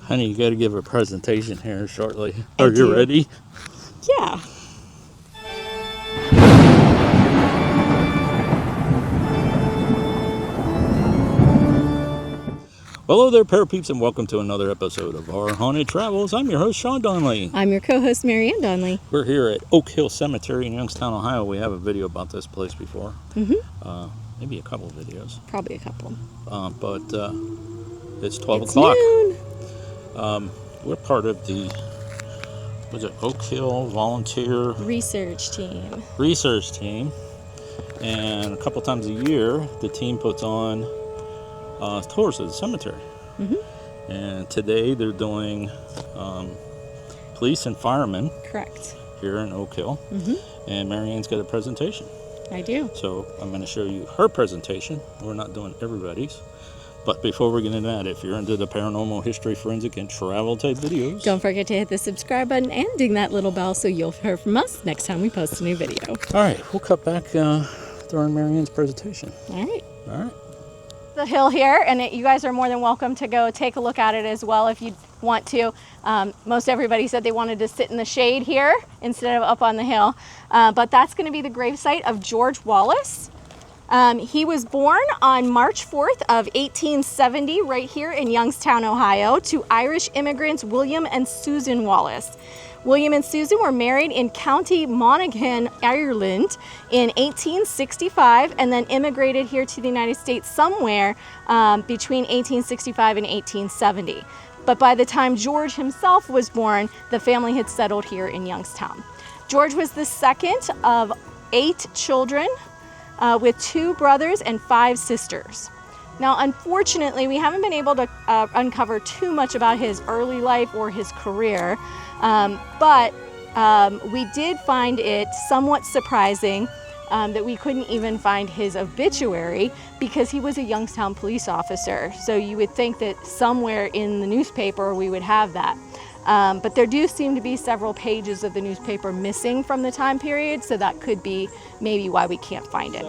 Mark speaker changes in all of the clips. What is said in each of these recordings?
Speaker 1: Honey, you got to give a presentation here shortly. Are you ready?
Speaker 2: Yeah.
Speaker 1: Hello there, Parapeeps, and welcome to another episode of our Haunted Travels. I'm your host, Sean Donnelly.
Speaker 2: I'm your co-host, Marianne Donnelly.
Speaker 1: We're here at Oak Hill Cemetery in Youngstown, Ohio. We have a video about this place before. Maybe a couple videos.
Speaker 2: Probably a couple.
Speaker 1: But it's 12
Speaker 2: it's
Speaker 1: o'clock.
Speaker 2: Noon.
Speaker 1: We're part of the, Oak Hill Volunteer
Speaker 2: Research team.
Speaker 1: And a couple times a year, the team puts on tours of the cemetery. And today they're doing police and firemen.
Speaker 2: Correct.
Speaker 1: Here in Oak Hill. And Marianne's got a presentation.
Speaker 2: I do.
Speaker 1: So I'm going to show you her presentation. We're not doing everybody's. But before we get into that, if you're into the paranormal, history, forensic, and travel type videos,
Speaker 2: don't forget to hit the subscribe button and ding that little bell so you'll hear from us next time we post a new video.
Speaker 1: All right, we'll cut back during Marianne's presentation.
Speaker 2: All right.
Speaker 3: The hill here, and you guys are more than welcome to go take a look at it as well if you want to. Most everybody said they wanted to sit in the shade here instead of up on the hill, but that's going to be the gravesite of George Wallace. He was born on March 4th of 1870 right here in Youngstown, Ohio, to Irish immigrants William and Susan Wallace. William and Susan were married in County Monaghan, Ireland in 1865 and then immigrated here to the United States somewhere between 1865 and 1870. But by the time George himself was born, the family had settled here in Youngstown. George was the second of 8 children with 2 brothers and 5 sisters. Now, unfortunately, we haven't been able to uncover too much about his early life or his career, but we did find it somewhat surprising that we couldn't even find his obituary because he was a Youngstown police officer. So you would think that somewhere in the newspaper we would have that. But there do seem to be several pages of the newspaper missing from the time period, so that could be maybe why we can't find it.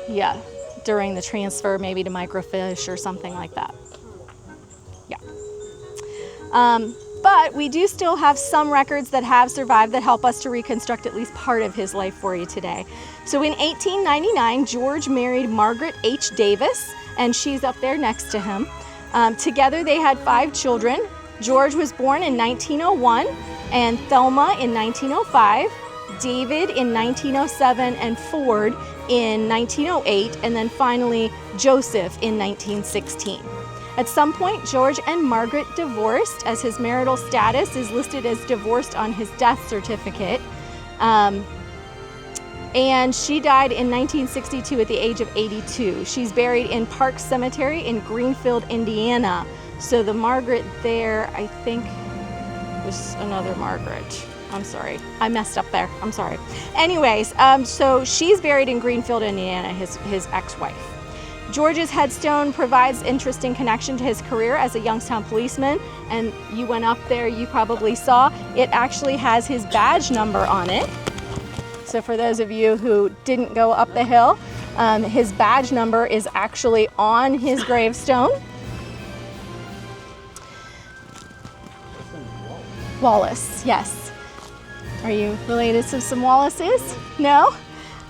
Speaker 3: Yeah, during the transfer maybe to microfiche or something like that. Yeah. But we do still have some records that have survived that help us to reconstruct at least part of his life for you today. So in 1899, George married Margaret H. Davis, and she's up there next to him. Together they had 5 children. George was born in 1901, and Thelma in 1905, David in 1907, and Ford in 1908, and then finally Joseph in 1916. At some point, George and Margaret divorced, as his marital status is listed as divorced on his death certificate. And she died in 1962 at the age of 82. She's buried in Park Cemetery in Greenfield, Indiana. So the Margaret there, I think, was another Margaret. I'm sorry, I messed up there, I'm sorry. Anyways, so she's buried in Greenfield, Indiana, his ex-wife. George's headstone provides interesting connection to his career as a Youngstown policeman, and you went up there, you probably saw, it actually has his badge number on it. So for those of you who didn't go up the hill, his badge number is actually on his gravestone. Wallace, yes. Are you related to some Wallaces? No?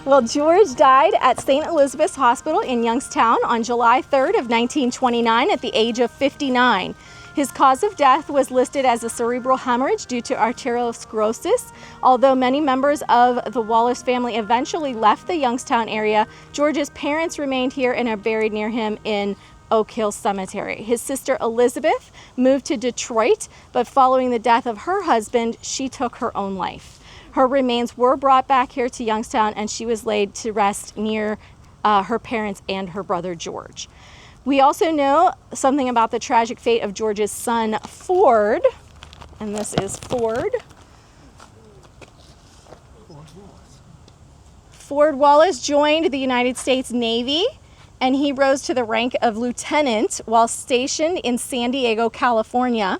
Speaker 3: Well, George died at St. Elizabeth's Hospital in Youngstown on July 3rd of 1929 at the age of 59. His cause of death was listed as a cerebral hemorrhage due to arteriosclerosis. Although many members of the Wallace family eventually left the Youngstown area, George's parents remained here and are buried near him in Oak Hill Cemetery. His sister Elizabeth moved to Detroit, but following the death of her husband, she took her own life. Her remains were brought back here to Youngstown, and she was laid to rest near her parents and her brother George. We also know something about the tragic fate of George's son Ford, and this is Ford. Ford Wallace joined the United States Navy, and he rose to the rank of lieutenant while stationed in San Diego, California.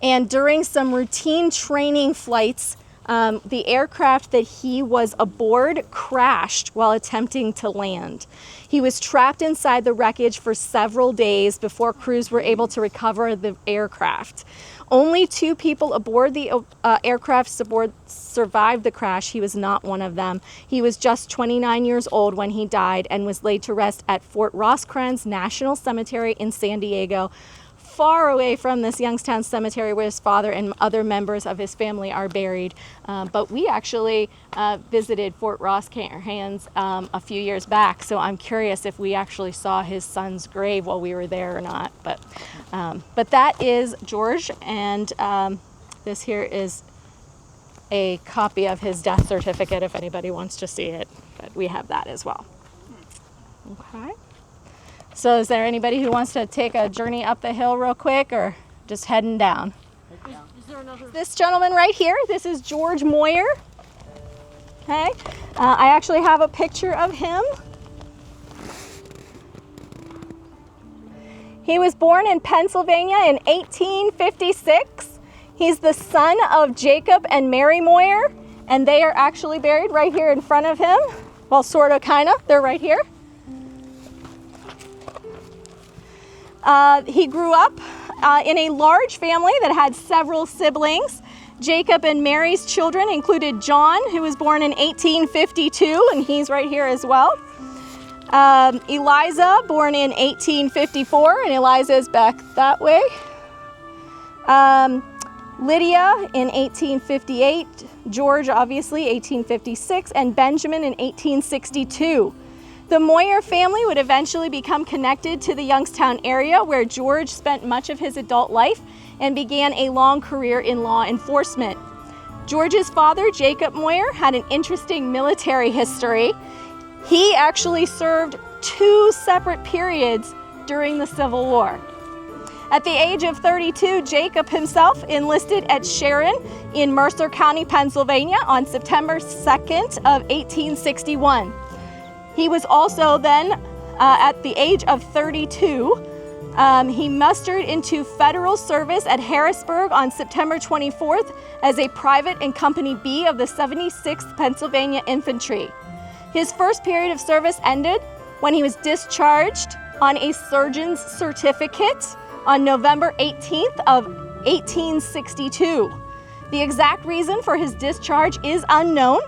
Speaker 3: And during some routine training flights The aircraft that he was aboard crashed while attempting to land. He was trapped inside the wreckage for several days before crews were able to recover the aircraft. Only 2 people aboard the aircraft survived the crash. He was not one of them. He was just 29 years old when he died and was laid to rest at Fort Rosecrans National Cemetery in San Diego, far away from this Youngstown cemetery where his father and other members of his family are buried. But we actually visited Fort Rosecrans a few years back, so I'm curious if we actually saw his son's grave while we were there or not. But that is George, and this here is a copy of his death certificate if anybody wants to see it, but we have that as well. Okay. So is there anybody who wants to take a journey up the hill real quick, or just heading down?
Speaker 4: Is there another?
Speaker 3: This gentleman right here, this is George Moyer. Okay, I actually have a picture of him. He was born in Pennsylvania in 1856. He's the son of Jacob and Mary Moyer, and they are actually buried right here in front of him. Well, sort of, kind of. They're right here. He grew up in a large family that had several siblings. Jacob and Mary's children included John, who was born in 1852, and he's right here as well. Eliza, born in 1854, and Eliza is back that way. Lydia in 1858, George obviously 1856, and Benjamin in 1862. The Moyer family would eventually become connected to the Youngstown area, where George spent much of his adult life and began a long career in law enforcement. George's father, Jacob Moyer, had an interesting military history. He actually served 2 separate periods during the Civil War. At the age of 32, Jacob himself enlisted at Sharon in Mercer County, Pennsylvania on September 2nd of 1861. He was also then, at the age of 32, he mustered into federal service at Harrisburg on September 24th as a private in Company B of the 76th Pennsylvania Infantry. His first period of service ended when he was discharged on a surgeon's certificate on November 18th of 1862. The exact reason for his discharge is unknown.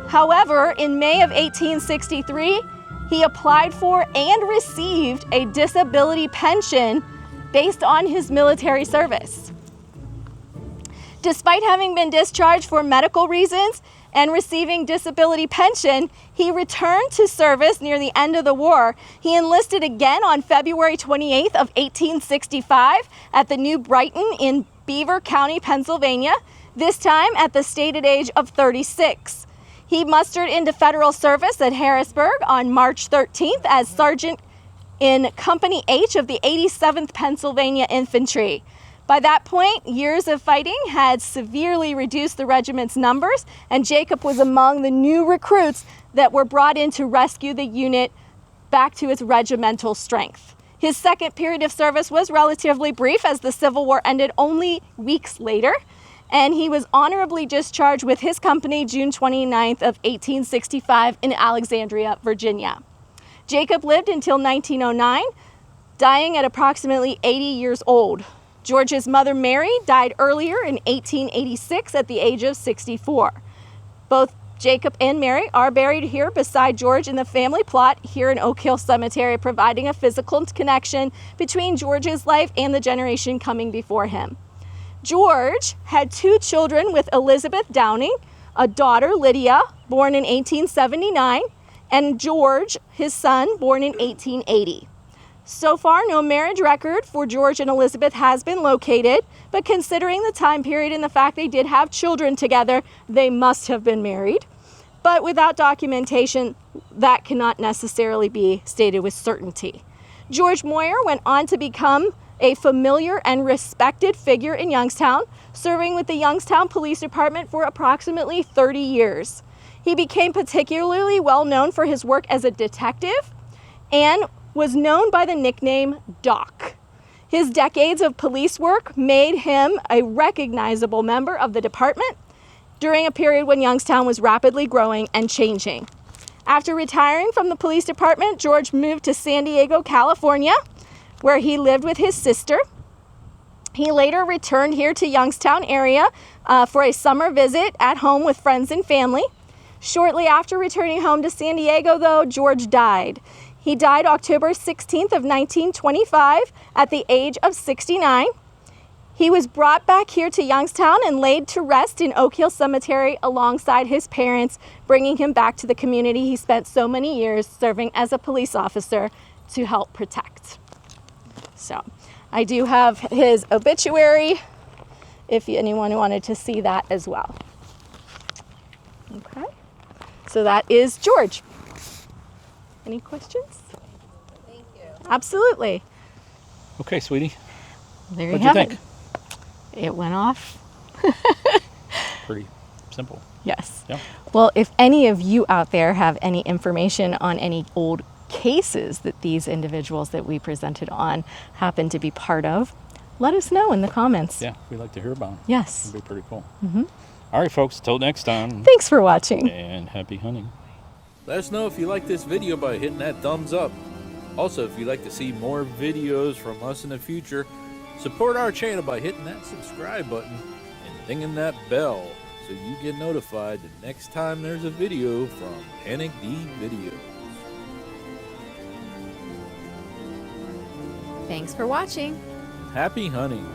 Speaker 3: However, in May of 1863, he applied for and received a disability pension based on his military service. Despite having been discharged for medical reasons and receiving disability pension, he returned to service near the end of the war. He enlisted again on February 28th of 1865 at the New Brighton in Beaver County, Pennsylvania, this time at the stated age of 36. He mustered into federal service at Harrisburg on March 13th as Sergeant in Company H of the 87th Pennsylvania Infantry. By that point, years of fighting had severely reduced the regiment's numbers, and Jacob was among the new recruits that were brought in to rescue the unit back to its regimental strength. His second period of service was relatively brief, as the Civil War ended only weeks later, and he was honorably discharged with his company June 29th of 1865 in Alexandria, Virginia. Jacob lived until 1909, dying at approximately 80 years old. George's mother, Mary, died earlier in 1886 at the age of 64. Both Jacob and Mary are buried here beside George in the family plot here in Oak Hill Cemetery, providing a physical connection between George's life and the generation coming before him. George had 2 children with Elizabeth Downing, a daughter, Lydia, born in 1879, and George, his son, born in 1880. So far, no marriage record for George and Elizabeth has been located, but considering the time period and the fact they did have children together, they must have been married. But without documentation, that cannot necessarily be stated with certainty. George Moyer went on to become a familiar and respected figure in Youngstown, serving with the Youngstown Police Department for approximately 30 years. He became particularly well known for his work as a detective and was known by the nickname Doc. His decades of police work made him a recognizable member of the department, during a period when Youngstown was rapidly growing and changing. After retiring from the police department, George moved to San Diego, California, where he lived with his sister. He later returned here to Youngstown area for a summer visit at home with friends and family. Shortly after returning home to San Diego, though, George died. He died October 16th of 1925 at the age of 69. He was brought back here to Youngstown and laid to rest in Oak Hill Cemetery alongside his parents, bringing him back to the community he spent so many years serving as a police officer to help protect. So I do have his obituary if anyone wanted to see that as well. Okay, so that is George. Any questions?
Speaker 4: Thank you.
Speaker 3: Absolutely.
Speaker 1: Okay, sweetie.
Speaker 3: There you
Speaker 1: What'd you
Speaker 3: have
Speaker 1: think?
Speaker 3: it. It went off.
Speaker 1: Pretty simple.
Speaker 3: Yes.
Speaker 1: Yeah.
Speaker 3: Well, if any of you out there have any information on any old cases that these individuals that we presented on happen to be part of, let us know in the comments.
Speaker 1: Yeah, we'd like to hear about them.
Speaker 3: Yes.
Speaker 1: It'd be pretty cool. All right, folks. Till next time.
Speaker 3: Thanks for watching.
Speaker 1: And happy hunting.
Speaker 5: Let us know if you like this video by hitting that thumbs up. Also, if you'd like to see more videos from us in the future, support our channel by hitting that subscribe button and dinging that bell so you get notified the next time there's a video from Panic D Videos.
Speaker 4: Thanks for watching.
Speaker 5: Happy hunting!